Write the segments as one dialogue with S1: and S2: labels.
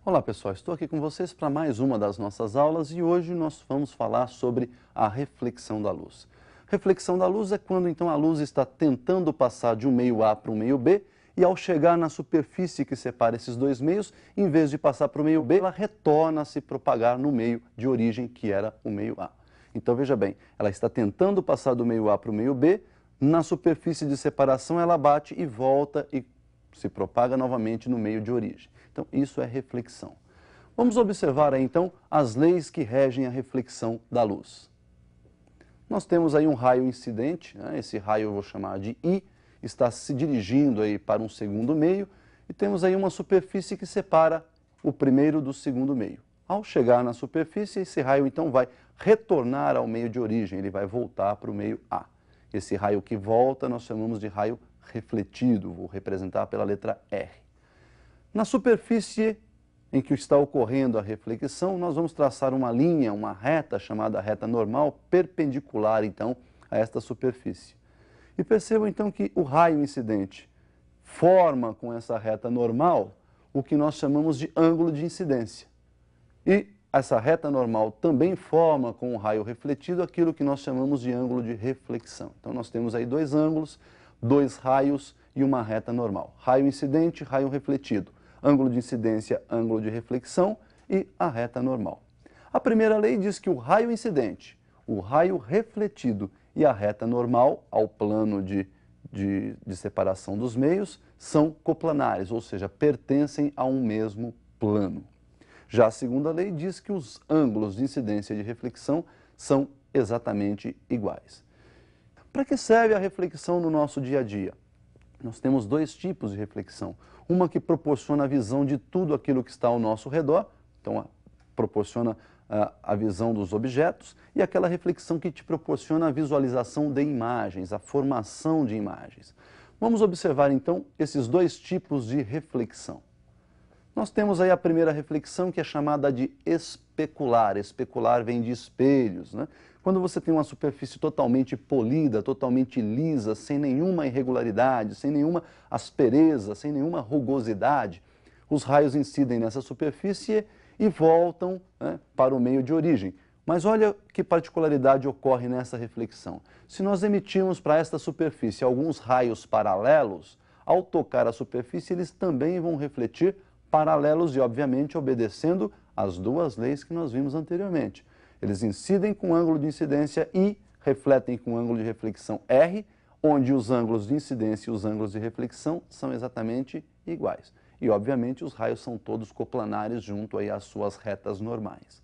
S1: Olá pessoal, estou aqui com vocês para mais uma das nossas aulas e hoje nós vamos falar sobre a reflexão da luz. Reflexão da luz é quando então a luz está tentando passar de um meio A para um meio B e ao chegar na superfície que separa esses dois meios, em vez de passar para o meio B, ela retorna a se propagar no meio de origem que era o meio A. Então veja bem, ela está tentando passar do meio A para o meio B, na superfície de separação ela bate e volta e se propaga novamente no meio de origem. Então, isso é reflexão. Vamos observar aí, então, as leis que regem a reflexão da luz. Nós temos aí um raio incidente, né? Esse raio eu vou chamar de I, está se dirigindo aí para um segundo meio, e temos aí uma superfície que separa o primeiro do segundo meio. Ao chegar na superfície, esse raio então vai retornar ao meio de origem, ele vai voltar para o meio A. Esse raio que volta nós chamamos de raio refletido, vou representar pela letra R. Na superfície em que está ocorrendo a reflexão, nós vamos traçar uma linha, uma reta chamada reta normal, perpendicular então a esta superfície. E percebam então que o raio incidente forma com essa reta normal o que nós chamamos de ângulo de incidência. E essa reta normal também forma com o raio refletido aquilo que nós chamamos de ângulo de reflexão. Então nós temos aí dois ângulos, dois raios e uma reta normal. Raio incidente, raio refletido. Ângulo de incidência, ângulo de reflexão e a reta normal. A primeira lei diz que o raio incidente, o raio refletido e a reta normal, ao plano de separação dos meios, são coplanares, ou seja, pertencem a um mesmo plano. Já a segunda lei diz que os ângulos de incidência e de reflexão são exatamente iguais. Para que serve a reflexão no nosso dia a dia? Nós temos dois tipos de reflexão. Uma que proporciona a visão de tudo aquilo que está ao nosso redor, então proporciona a visão dos objetos, e aquela reflexão que te proporciona a visualização de imagens, a formação de imagens. Vamos observar então esses dois tipos de reflexão. Nós temos aí a primeira reflexão que é chamada de especular. Especular vem de espelhos, né? Quando você tem uma superfície totalmente polida, totalmente lisa, sem nenhuma irregularidade, sem nenhuma aspereza, sem nenhuma rugosidade, os raios incidem nessa superfície e voltam, né, para o meio de origem. Mas olha que particularidade ocorre nessa reflexão. Se nós emitirmos para esta superfície alguns raios paralelos, ao tocar a superfície eles também vão refletir paralelos e, obviamente, obedecendo às duas leis que nós vimos anteriormente. Eles incidem com ângulo de incidência I, refletem com ângulo de reflexão R, onde os ângulos de incidência e os ângulos de reflexão são exatamente iguais. E, obviamente, os raios são todos coplanares junto aí às suas retas normais.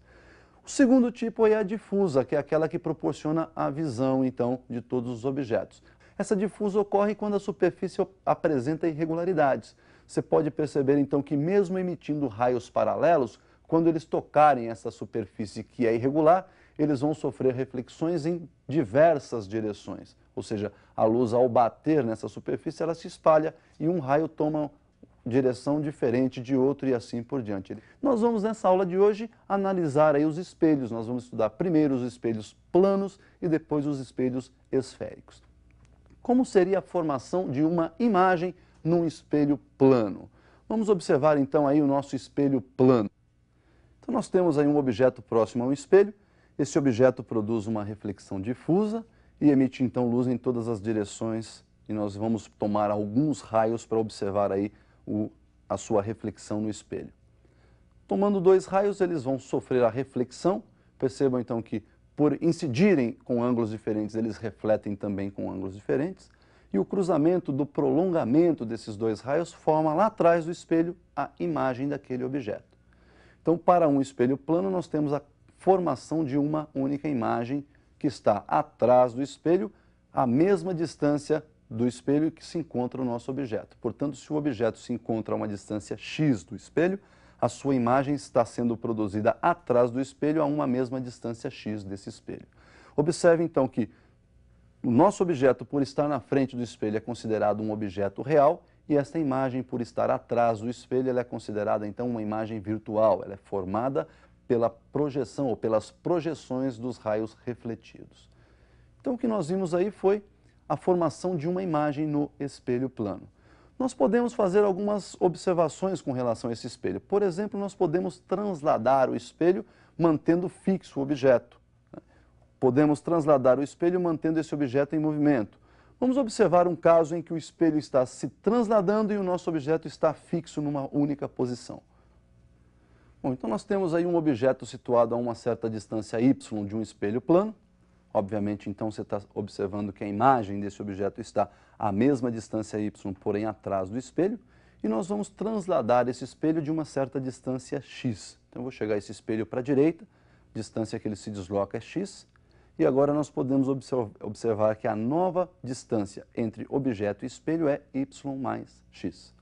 S1: O segundo tipo é a difusa, que é aquela que proporciona a visão, então, de todos os objetos. Essa difusa ocorre quando a superfície apresenta irregularidades. Você pode perceber, então, que mesmo emitindo raios paralelos, quando eles tocarem essa superfície que é irregular, eles vão sofrer reflexões em diversas direções. Ou seja, a luz, ao bater nessa superfície, ela se espalha e um raio toma direção diferente de outro e assim por diante. Nós vamos, nessa aula de hoje, analisar aí os espelhos. Nós vamos estudar primeiro os espelhos planos e depois os espelhos esféricos. Como seria a formação de uma imagem num espelho plano? Vamos observar então aí o nosso espelho plano. Então nós temos aí um objeto próximo ao espelho, esse objeto produz uma reflexão difusa e emite então luz em todas as direções e nós vamos tomar alguns raios para observar aí a sua reflexão no espelho. Tomando dois raios, eles vão sofrer a reflexão, percebam então que por incidirem com ângulos diferentes, eles refletem também com ângulos diferentes, e o cruzamento do prolongamento desses dois raios forma lá atrás do espelho a imagem daquele objeto. Então, para um espelho plano, nós temos a formação de uma única imagem que está atrás do espelho, à mesma distância do espelho que se encontra o nosso objeto. Portanto, se o objeto se encontra a uma distância x do espelho, a sua imagem está sendo produzida atrás do espelho a uma mesma distância x desse espelho. Observe, então, que o nosso objeto, por estar na frente do espelho, é considerado um objeto real, e esta imagem, por estar atrás do espelho, ela é considerada, então, uma imagem virtual. Ela é formada pela projeção ou pelas projeções dos raios refletidos. Então, o que nós vimos aí foi a formação de uma imagem no espelho plano. Nós podemos fazer algumas observações com relação a esse espelho. Por exemplo, nós podemos transladar o espelho mantendo fixo o objeto. Podemos transladar o espelho mantendo esse objeto em movimento. Vamos observar um caso em que o espelho está se transladando e o nosso objeto está fixo numa única posição. Bom, então nós temos aí um objeto situado a uma certa distância y de um espelho plano. Obviamente, então, você está observando que a imagem desse objeto está à mesma distância y, porém atrás do espelho. E nós vamos transladar esse espelho de uma certa distância x. Então, eu vou chegar esse espelho para a direita, distância que ele se desloca é x. E agora nós podemos observar que a nova distância entre objeto e espelho é y mais x.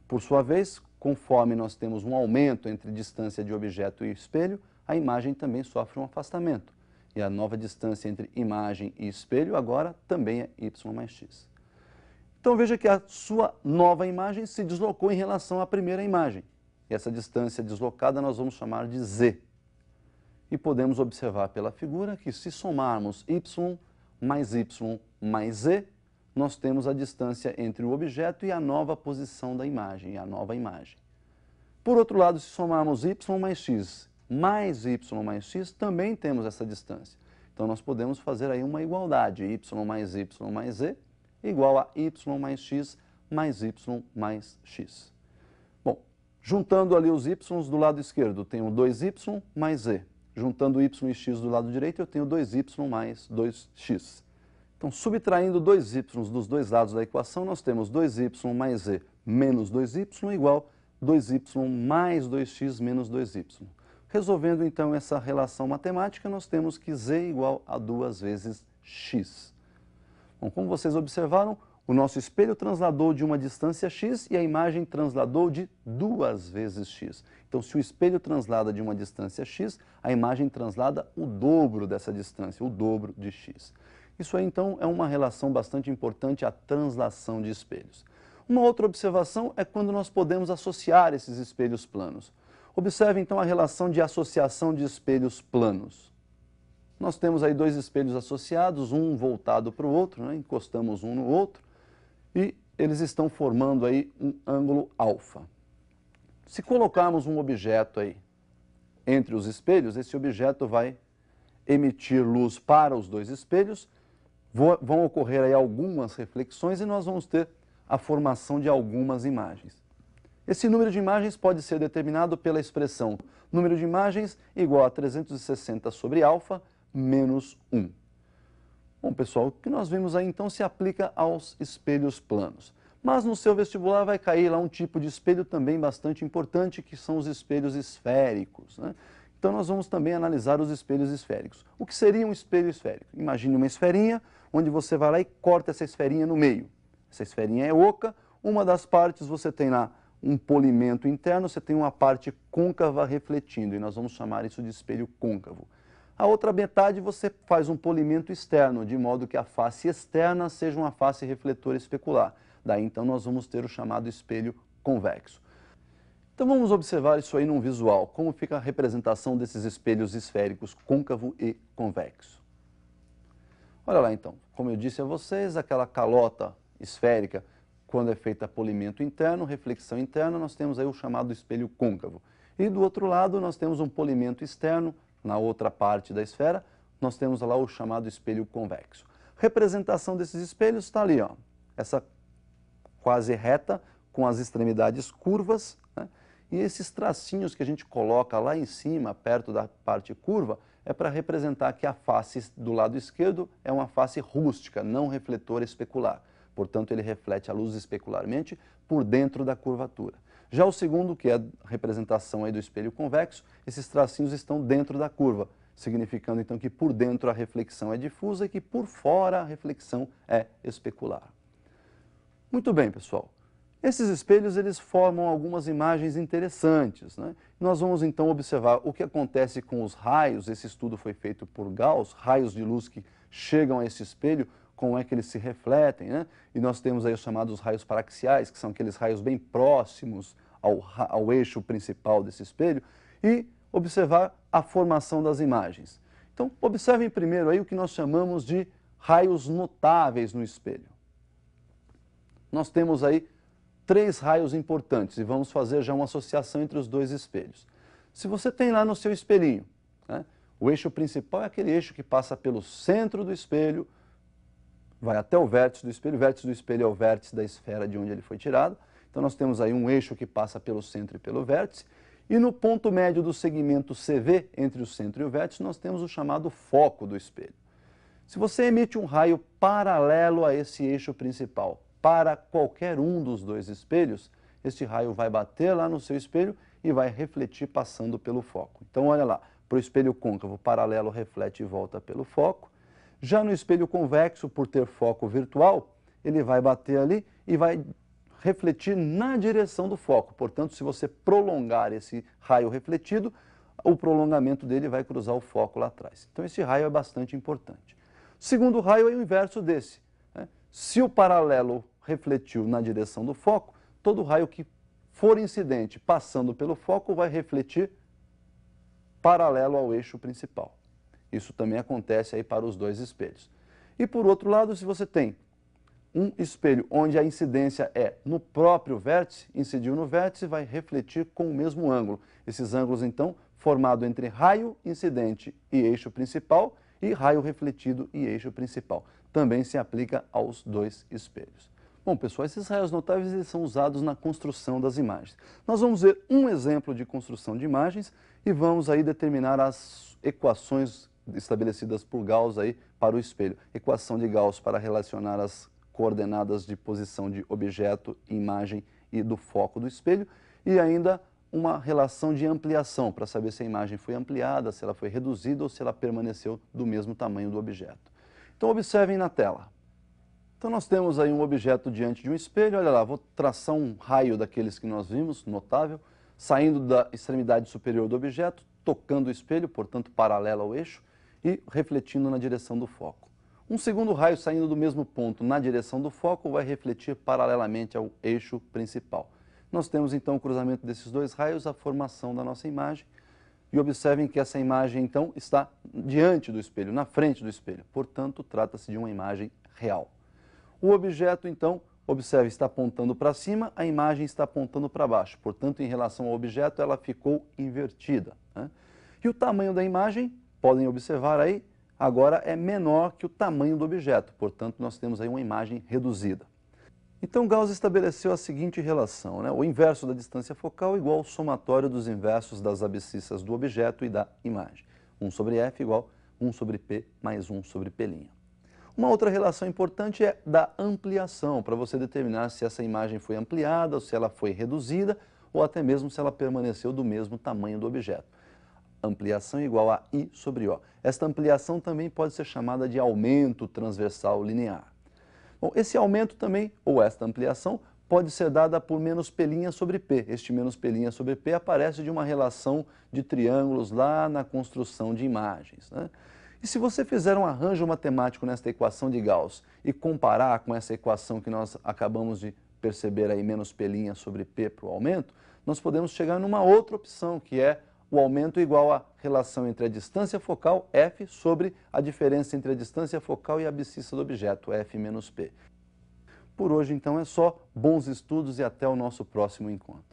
S1: Por sua vez, conforme nós temos um aumento entre distância de objeto e espelho, a imagem também sofre um afastamento. E a nova distância entre imagem e espelho agora também é y mais x. Então veja que a sua nova imagem se deslocou em relação à primeira imagem. E essa distância deslocada nós vamos chamar de z. E podemos observar pela figura que se somarmos y mais z, nós temos a distância entre o objeto e a nova posição da imagem, a nova imagem. Por outro lado, se somarmos y mais x, também temos essa distância. Então, nós podemos fazer aí uma igualdade, y mais z igual a y mais x mais x. Bom, juntando ali os y do lado esquerdo, eu tenho 2y mais z. Juntando y e x do lado direito, eu tenho 2y mais 2x. Então, subtraindo 2y dos dois lados da equação, nós temos 2y mais z menos 2y igual 2y mais 2x menos 2y. Resolvendo, então, essa relação matemática, nós temos que z igual a 2 vezes x. Bom, como vocês observaram, o nosso espelho transladou de uma distância x e a imagem transladou de 2 vezes x. Então, se o espelho translada de uma distância x, a imagem translada o dobro dessa distância, o dobro de x. Isso aí, então, é uma relação bastante importante, a translação de espelhos. Uma outra observação é quando nós podemos associar esses espelhos planos. Observe, então, a relação de associação de espelhos planos. Nós temos aí dois espelhos associados, um voltado para o outro, né? Encostamos um no outro, e eles estão formando aí um ângulo alfa. Se colocarmos um objeto aí entre os espelhos, esse objeto vai emitir luz para os dois espelhos, vão ocorrer aí algumas reflexões e nós vamos ter a formação de algumas imagens. Esse número de imagens pode ser determinado pela expressão número de imagens igual a 360 sobre alfa menos 1. Bom, pessoal, o que nós vimos aí então se aplica aos espelhos planos. Mas no seu vestibular vai cair lá um tipo de espelho também bastante importante, que são os espelhos esféricos, né? Então nós vamos também analisar os espelhos esféricos. O que seria um espelho esférico? Imagine uma esferinha, onde você vai lá e corta essa esferinha no meio. Essa esferinha é oca, uma das partes você tem lá um polimento interno, você tem uma parte côncava refletindo, e nós vamos chamar isso de espelho côncavo. A outra metade você faz um polimento externo, de modo que a face externa seja uma face refletora especular. Daí então nós vamos ter o chamado espelho convexo. Então vamos observar isso aí num visual, como fica a representação desses espelhos esféricos côncavo e convexo. Olha lá então, como eu disse a vocês, aquela calota esférica, quando é feita polimento interno, reflexão interna, nós temos aí o chamado espelho côncavo. E do outro lado nós temos um polimento externo, na outra parte da esfera, nós temos lá o chamado espelho convexo. Representação desses espelhos está ali, ó, essa quase reta, com as extremidades curvas, né? E esses tracinhos que a gente coloca lá em cima, perto da parte curva, é para representar que a face do lado esquerdo é uma face rústica, não refletora especular. Portanto, ele reflete a luz especularmente por dentro da curvatura. Já o segundo, que é a representação aí do espelho convexo, esses tracinhos estão dentro da curva, significando então que por dentro a reflexão é difusa e que por fora a reflexão é especular. Muito bem, pessoal. Esses espelhos eles formam algumas imagens interessantes, né? Nós vamos então observar o que acontece com os raios. Esse estudo foi feito por Gauss, raios de luz que chegam a esse espelho, como é que eles se refletem, né? E nós temos aí os chamados raios paraxiais, que são aqueles raios bem próximos ao eixo principal desse espelho, e observar a formação das imagens. Então, observem primeiro aí o que nós chamamos de raios notáveis no espelho. Nós temos aí três raios importantes e vamos fazer já uma associação entre os dois espelhos. Se você tem lá no seu espelhinho, né, o eixo principal é aquele eixo que passa pelo centro do espelho, vai até o vértice do espelho é o vértice da esfera de onde ele foi tirado. Então nós temos aí um eixo que passa pelo centro e pelo vértice, e no ponto médio do segmento CV, entre o centro e o vértice, nós temos o chamado foco do espelho. Se você emite um raio paralelo a esse eixo principal para qualquer um dos dois espelhos, este raio vai bater lá no seu espelho e vai refletir passando pelo foco. Então olha lá, para o espelho côncavo, paralelo reflete e volta pelo foco. Já no espelho convexo, por ter foco virtual, ele vai bater ali e vai refletir na direção do foco. Portanto, se você prolongar esse raio refletido, o prolongamento dele vai cruzar o foco lá atrás. Então esse raio é bastante importante. O segundo raio é o inverso desse, né? Se o paralelo refletiu na direção do foco, todo raio que for incidente passando pelo foco vai refletir paralelo ao eixo principal. Isso também acontece aí para os dois espelhos. E por outro lado, se você tem um espelho onde a incidência é no próprio vértice, incidiu no vértice, vai refletir com o mesmo ângulo. Esses ângulos, então, formado entre raio incidente e eixo principal e raio refletido e eixo principal. Também se aplica aos dois espelhos. Bom, pessoal, esses raios notáveis eles são usados na construção das imagens. Nós vamos ver um exemplo de construção de imagens e vamos aí determinar as equações estabelecidas por Gauss aí para o espelho. Equação de Gauss para relacionar as coordenadas de posição de objeto, imagem e do foco do espelho, e ainda uma relação de ampliação para saber se a imagem foi ampliada, se ela foi reduzida ou se ela permaneceu do mesmo tamanho do objeto. Então observem na tela. Então nós temos aí um objeto diante de um espelho, olha lá, vou traçar um raio daqueles que nós vimos, notável, saindo da extremidade superior do objeto, tocando o espelho, portanto paralelo ao eixo, e refletindo na direção do foco. Um segundo raio saindo do mesmo ponto na direção do foco vai refletir paralelamente ao eixo principal. Nós temos então o cruzamento desses dois raios, a formação da nossa imagem. E observem que essa imagem então está diante do espelho, na frente do espelho. Portanto, trata-se de uma imagem real. O objeto então, observe, está apontando para cima, a imagem está apontando para baixo. Portanto, em relação ao objeto, ela ficou invertida, né? E o tamanho da imagem, podem observar aí, agora é menor que o tamanho do objeto, portanto nós temos aí uma imagem reduzida. Então Gauss estabeleceu a seguinte relação, né? O inverso da distância focal igual ao somatório dos inversos das abscissas do objeto e da imagem. 1 sobre f igual 1 sobre p mais 1 sobre p'. Uma outra relação importante é da ampliação, para você determinar se essa imagem foi ampliada, ou se ela foi reduzida, ou até mesmo se ela permaneceu do mesmo tamanho do objeto. Ampliação igual a I sobre O. Esta ampliação também pode ser chamada de aumento transversal linear. Bom, esse aumento também, ou esta ampliação, pode ser dada por menos P' sobre P. Este menos P' sobre P aparece de uma relação de triângulos lá na construção de imagens, né? E se você fizer um arranjo matemático nesta equação de Gauss e comparar com essa equação que nós acabamos de perceber aí, menos P' sobre P para o aumento, nós podemos chegar numa outra opção, que é o aumento igual à relação entre a distância focal, f, sobre a diferença entre a distância focal e a abscissa do objeto, f menos p. Por hoje, então, é só. Bons estudos e até o nosso próximo encontro.